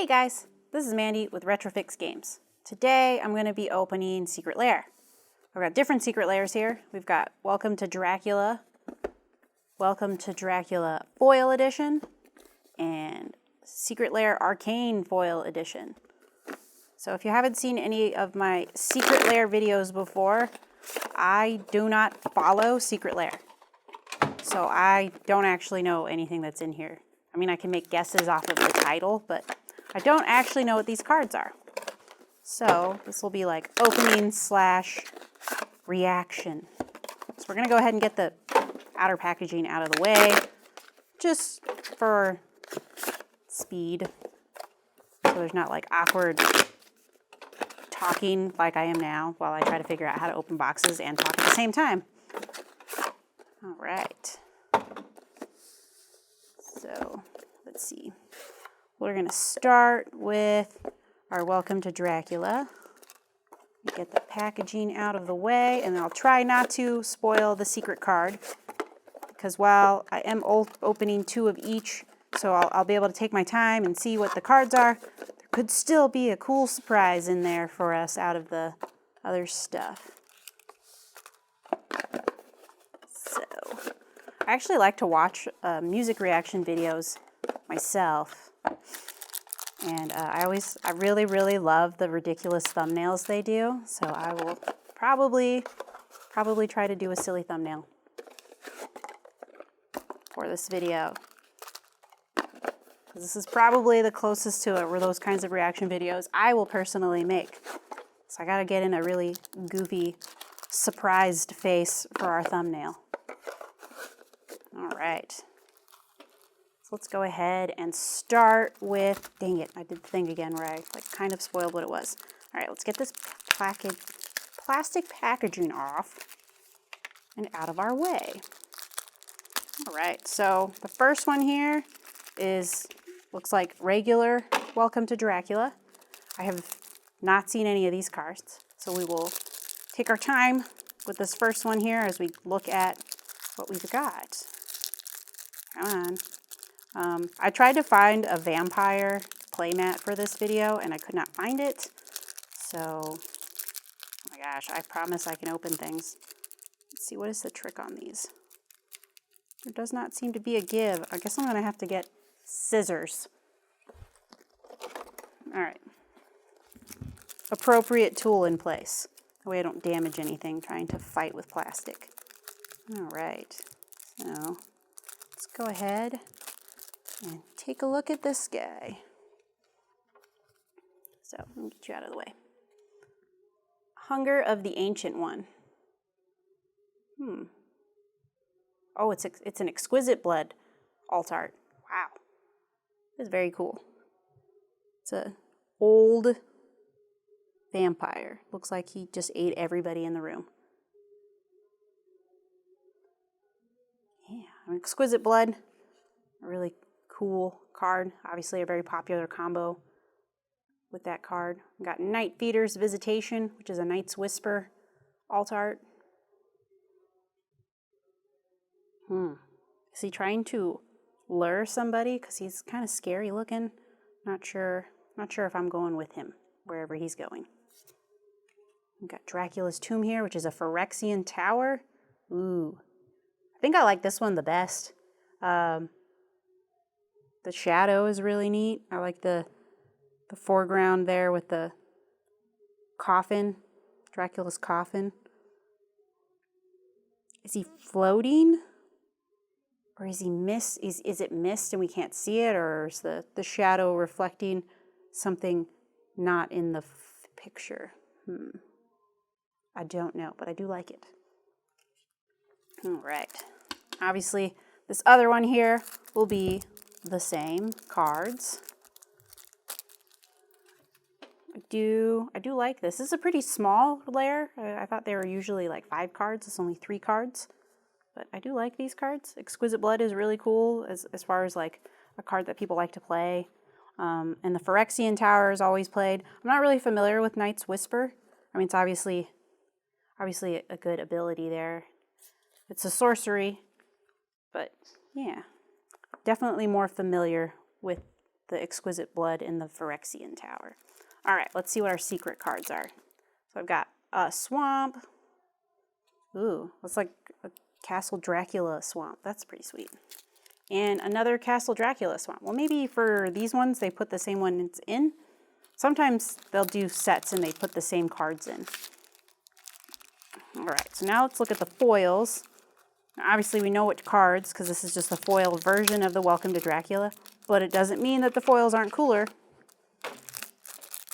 Hey guys, this is Mandy with Retrofix Games. Today I'm going to be opening Secret Lair. We've got different Secret Lairs here. We've got Welcome to Dracula Foil Edition, and Secret Lair Arcane Foil Edition. So if you haven't seen any of my Secret Lair videos before, I do not follow Secret Lair. So I don't actually know anything that's in here. I mean, I can make guesses off of the title, but I don't actually know what these cards are. So this will be like opening / reaction. So we're going to go ahead and get the outer packaging out of the way, just for speed. So there's not like awkward talking like I am now while I try to figure out how to open boxes and talk at the same time. All right. So let's see. We're going to start with our Welcome to Dracula. Get the packaging out of the way, and I'll try not to spoil the secret card, because while I am opening 2 of each, so I'll be able to take my time and see what the cards are, there could still be a cool surprise in there for us out of the other stuff. So, I actually like to watch music reaction videos myself. And I really love the ridiculous thumbnails they do. So I will probably try to do a silly thumbnail for this video. This is probably the closest to it where those kinds of reaction videos I will personally make. So I gotta get in a really goofy, surprised face for our thumbnail. All right. Let's go ahead and start with, dang it, I did the thing again where I kind of spoiled what it was. All right, let's get this plastic packaging off and out of our way. All right, so the first one here looks like regular Welcome to Dracula. I have not seen any of these cards, so we will take our time with this first one here as we look at what we've got. Come on. I tried to find a vampire playmat for this video, and I could not find it. So, oh my gosh, I promise I can open things. Let's see, what is the trick on these? There does not seem to be a give. I guess I'm going to have to get scissors. All right. Appropriate tool in place. That way I don't damage anything trying to fight with plastic. All right. So, let's go ahead and take a look at this guy. So, let me get you out of the way. Hunger of the Ancient One. Oh, it's an exquisite blood alt art. Wow. That's very cool. It's an old vampire. Looks like he just ate everybody in the room. Yeah, an exquisite blood. A really cool card. Obviously a very popular combo with that card. We've got Night Feeder's Visitation, which is a Night's Whisper alt art. Is he trying to lure somebody? Because he's kind of scary looking. Not sure if I'm going with him wherever he's going. We've got Dracula's Tomb here, which is a Phyrexian tower. Ooh. I think I like this one the best. The shadow is really neat. I like the foreground there with the coffin, Dracula's coffin. Is he floating? Or is he mist? Is it mist and we can't see it? Or is the shadow reflecting something not in the picture? I don't know, but I do like it. All right. Obviously, this other one here will be the same cards. I do like this. This is a pretty small layer. I thought they were usually like 5 cards. It's only 3 cards. But I do like these cards. Exquisite Blood is really cool as far as like a card that people like to play. And the Phyrexian Tower is always played. I'm not really familiar with Night's Whisper. I mean, it's obviously a good ability there. It's a sorcery, but yeah, definitely more familiar with the Exquisite Blood and the Phyrexian Tower. All right, let's see what our secret cards are. So I've got a swamp. Ooh, that's like a Castle Dracula swamp. That's pretty sweet. And another Castle Dracula swamp. Well, maybe for these ones, they put the same ones in. Sometimes they'll do sets and they put the same cards in. All right, so now let's look at the foils. Now, obviously, we know which cards because this is just a foil version of the Welcome to Dracula, but it doesn't mean that the foils aren't cooler.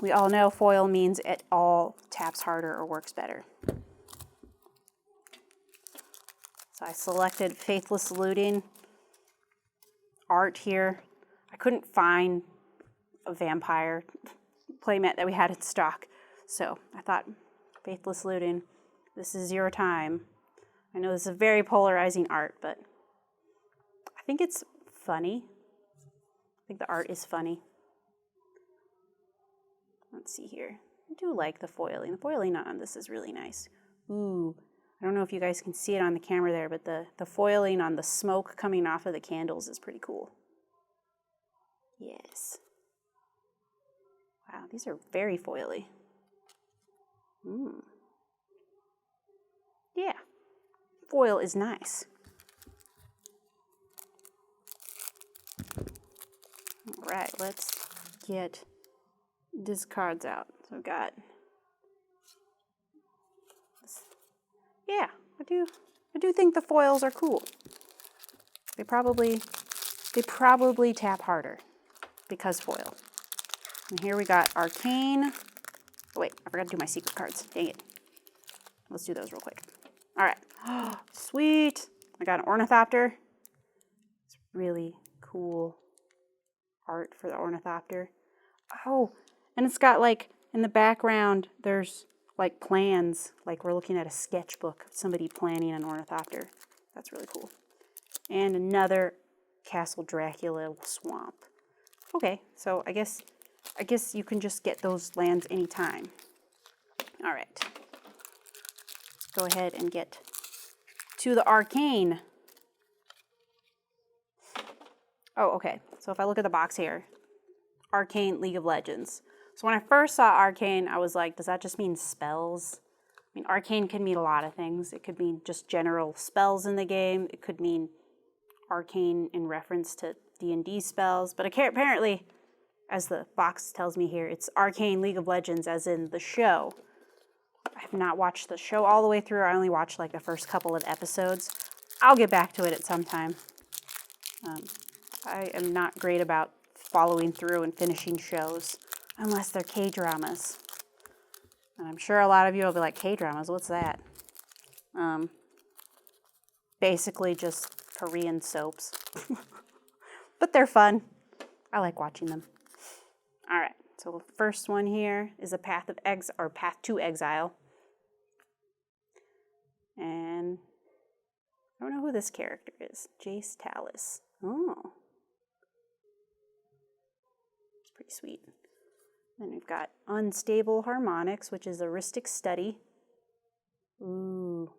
We all know foil means it all taps harder or works better. So I selected Faithless Looting art here. I couldn't find a vampire playmat that we had in stock, so I thought, Faithless Looting, this is your time. I know this is a very polarizing art, but I think it's funny. I think the art is funny. Let's see here. I do like the foiling. The foiling on this is really nice. Ooh, I don't know if you guys can see it on the camera there, but the foiling on the smoke coming off of the candles is pretty cool. Yes. Wow, these are very foily. Yeah, foil is nice. All right, let's get these cards out. So I've got this. Yeah, I do think the foils are cool. They probably tap harder because foil. And here we got Arcane. Oh wait, I forgot to do my secret cards. Dang it. Let's do those real quick. All right. Oh, sweet. I got an Ornithopter. It's really cool art for the Ornithopter. Oh, and it's got like in the background, there's like plans, like we're looking at a sketchbook of somebody planning an Ornithopter. That's really cool. And another Castle Dracula swamp. Okay, so I guess you can just get those lands anytime. All right. Let's go ahead and get to the Arcane. Oh, okay. So if I look at the box here, Arcane League of Legends. So when I first saw Arcane, I was like, does that just mean spells? I mean, Arcane can mean a lot of things. It could mean just general spells in the game. It could mean arcane in reference to D&D spells. But apparently, as the box tells me here, it's Arcane League of Legends as in the show. I have not watched the show all the way through. I only watched like the first couple of episodes. I'll get back to it at some time. I am not great about following through and finishing shows unless they're K-dramas. And I'm sure a lot of you will be like, K-dramas, what's that? Basically just Korean soaps. But they're fun. I like watching them. All right, so the first one here is a Path to Exile. And I don't know who this character is. Jace Talus. Oh. It's pretty sweet. Then we've got Unstable Harmonics, which is a Rhystic Study. Ooh,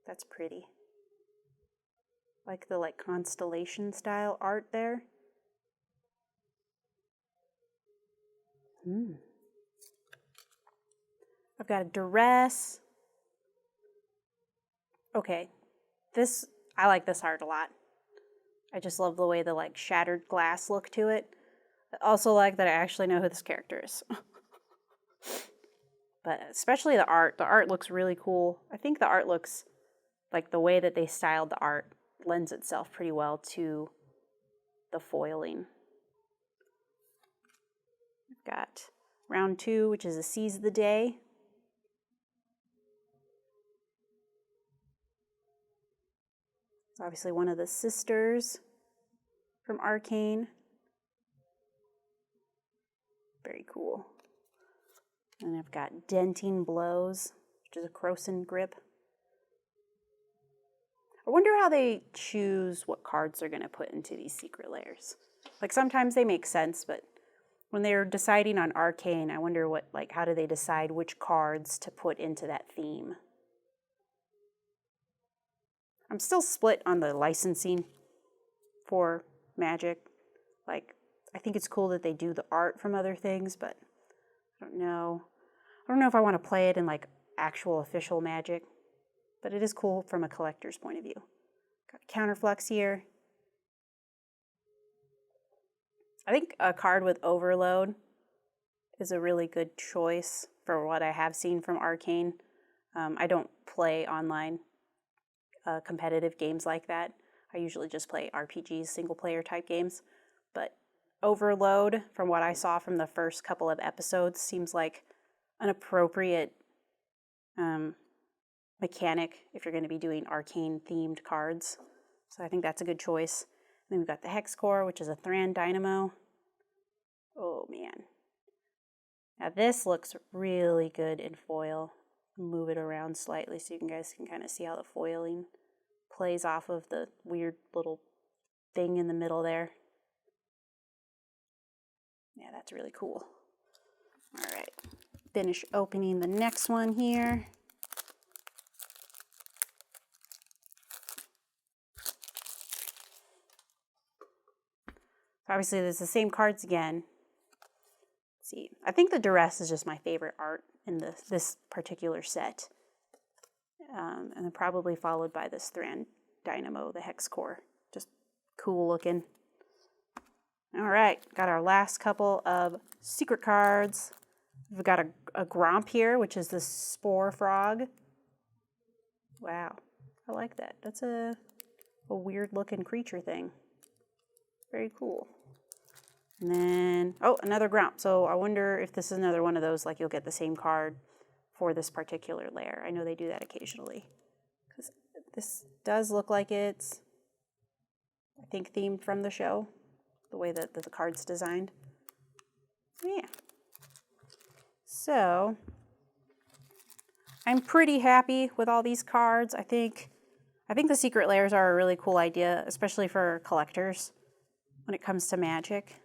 that's pretty. Like the constellation style art there. I've got a Duress. Okay, I like this art a lot. I just love the way the shattered glass look to it. I also like that I actually know who this character is. But especially the art. The art looks really cool. I think the art looks like the way that they styled the art lends itself pretty well to the foiling. We've got round 2, which is a Seize the Day. It's obviously one of the sisters from Arcane. Very cool. And I've got Denting Blows, which is a Krosan grip. I wonder how they choose what cards they're going to put into these Secret Lairs. Sometimes they make sense, but when they're deciding on Arcane, I wonder how do they decide which cards to put into that theme. I'm still split on the licensing for Magic. I think it's cool that they do the art from other things, but I don't know. I don't know if I want to play it in like actual official Magic, but it is cool from a collector's point of view. Got Counterflux here. I think a card with Overload is a really good choice for what I have seen from Arcane. I don't play online competitive games like that. I usually just play RPGs, single player type games. But Overload, from what I saw from the first couple of episodes, seems like an appropriate mechanic if you're going to be doing Arcane themed cards. So I think that's a good choice. And then we've got the Hex Core, which is a Thran Dynamo. Oh man. Now this looks really good in foil. Move it around slightly so you guys can kind of see how the foiling plays off of the weird little thing in the middle there. Yeah, that's really cool. All right, finish opening the next one here. Obviously, there's the same cards again. Let's see, I think the Duress is just my favorite art in this particular set. And then probably followed by this Thran Dynamo, the Hex Core. Just cool looking. All right, got our last couple of secret cards. We've got a Gromp here, which is the Spore Frog. Wow, I like that. That's a weird looking creature thing. Very cool. And then, oh, another Gromp. So I wonder if this is another one of those, like you'll get the same card for this particular layer. I know they do that occasionally. Because this does look like it's, I think, themed from the show, the way that the card's designed. Yeah. So I'm pretty happy with all these cards. I think the Secret Lairs are a really cool idea, especially for collectors when it comes to Magic.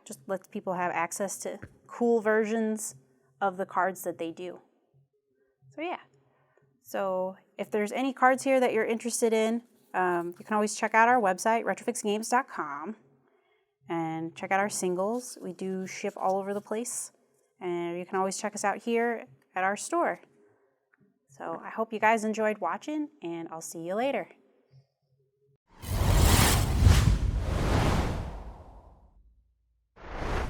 Just lets people have access to cool versions of the cards that they do. So yeah. So if there's any cards here that you're interested in, you can always check out our website, retrofixgames.com, and check out our singles. We do ship all over the place, and you can always check us out here at our store. So I hope you guys enjoyed watching, and I'll see you later.